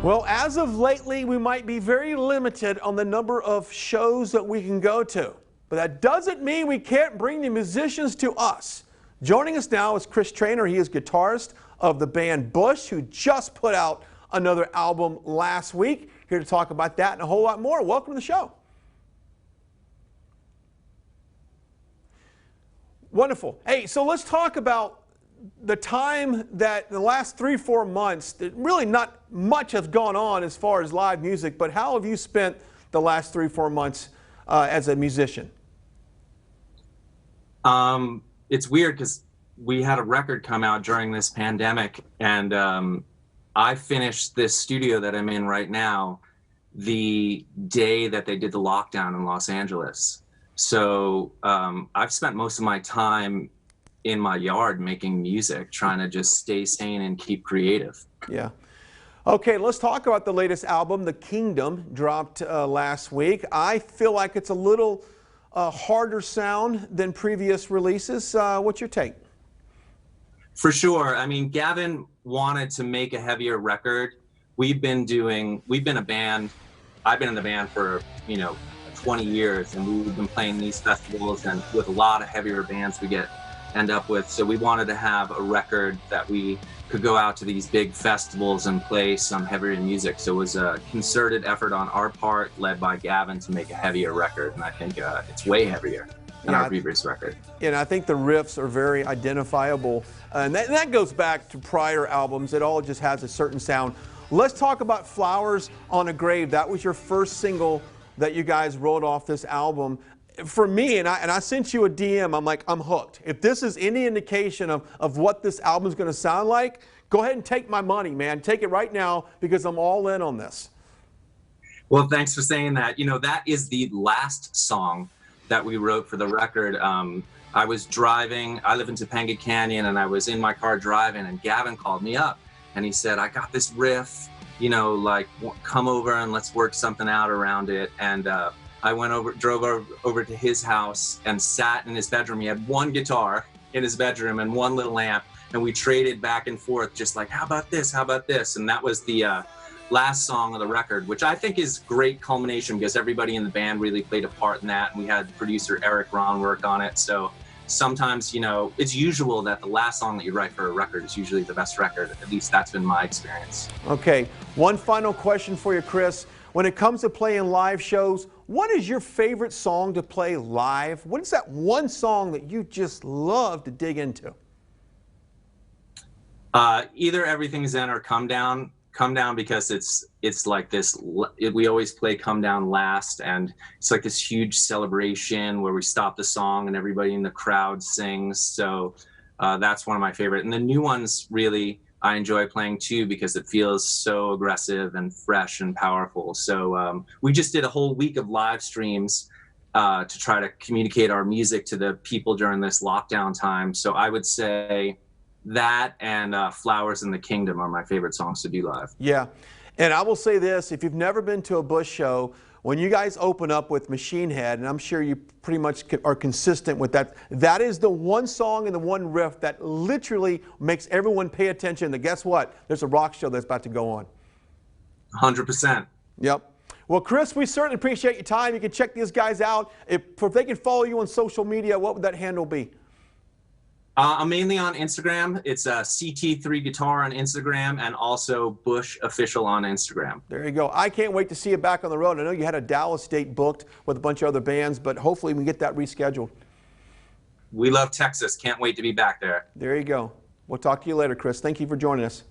Well, as of lately, we might be very limited on the number of shows that we can go to. But that doesn't mean we can't bring the musicians to us. Joining us now is Chris Traynor. He is guitarist of the band Bush, who just put out another album last week. Here to talk about that and a whole lot more. Welcome to the show. Wonderful. Hey, so let's talk about the time that the last 3-4 months, that really not much has gone on as far as live music, but how have you spent the last 3-4 months as a musician? It's weird because we had a record come out during this pandemic, and I finished this studio that I'm in right now the day that they did the lockdown in Los Angeles. So I've spent most of my time in my yard making music, trying to just stay sane and keep creative. Yeah. Okay, let's talk about the latest album, The Kingdom, dropped last week. I feel like it's a little harder sound than previous releases. What's your take? For sure. I mean, Gavin wanted to make a heavier record. We've been a band. I've been in the band for, 20 years, and we've been playing these festivals and with a lot of heavier bands we end up with. So we wanted to have a record that we could go out to these big festivals and play some heavier music. So it was a concerted effort on our part, led by Gavin, to make a heavier record. And I think it's way heavier than our previous record. And I think the riffs are very identifiable. And that goes back to prior albums. It all just has a certain sound. Let's talk about Flowers on a Grave. That was your first single that you guys wrote off this album. For me, and I sent you a DM, I'm like, I'm hooked. If this is any indication of what this album is going to sound like, go ahead and take my money, man. Take it right now, because I'm all in on this. Well, thanks for saying that. That is the last song that we wrote for the record. I was driving, I live in Topanga Canyon, and I was in my car driving, and Gavin called me up, and he said, I got this riff, come over and let's work something out around it. And I drove over to his house and sat in his bedroom. He had one guitar in his bedroom and one little amp, and we traded back and forth, just like, how about this, how about this? And that was the last song of the record, which I think is great culmination, because everybody in the band really played a part in that, and we had producer Eric Ron work on it. So sometimes, it's usual that the last song that you write for a record is usually the best record. At least that's been my experience. Okay, one final question for you, Chris. When it comes to playing live shows, what is your favorite song to play live? What is that one song that you just love to dig into? Either Everything's In or Come Down. Come Down, because it's like this, we always play Come Down last, and it's like this huge celebration where we stop the song and everybody in the crowd sings. So that's one of my favorite. And the new ones, really, I enjoy playing too, because it feels so aggressive and fresh and powerful. So we just did a whole week of live streams to try to communicate our music to the people during this lockdown time. So I would say that and Flowers in the Kingdom are my favorite songs to do live. Yeah, and I will say this, if you've never been to a Bush show, when you guys open up with Machine Head, and I'm sure you pretty much are consistent with that, that is the one song and the one riff that literally makes everyone pay attention. And guess what? There's a rock show that's about to go on. 100%. Yep. Well, Chris, we certainly appreciate your time. You can check these guys out. If they can follow you on social media, what would that handle be? I'm mainly on Instagram. It's CT3 Guitar on Instagram, and also Bush Official on Instagram. There you go. I can't wait to see you back on the road. I know you had a Dallas date booked with a bunch of other bands, but hopefully we can get that rescheduled. We love Texas. Can't wait to be back there. There you go. We'll talk to you later, Chris. Thank you for joining us.